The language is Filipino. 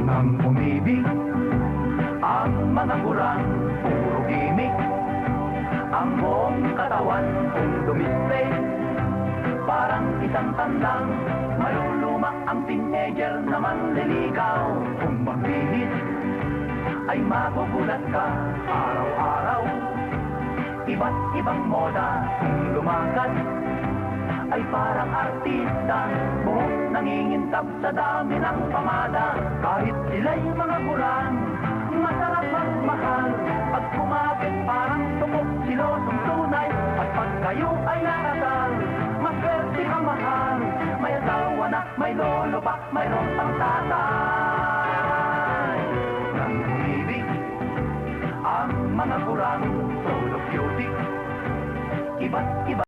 Nang umibig ang mga kurang, puro gimmick, ang buong katawan kung dumiste, parang isang tandang maluluma ang teenager na manliligaw. Kung magbihis ay magugulat ka araw-araw, iba't ibang moda. Kung lumakad ay parang artista, buhok nangingintab sa dami ng pamada. Kahit sila'y mga kurang, masarap magmahal, pag kumapit parang tukok silosong tunay. At pag kayo ay nakasal, maswerte ang mahal, may asawa na, may lolo pa, mayroon pang tatay. Nang umibig ang mga kurang, solo beauty, iba't iba.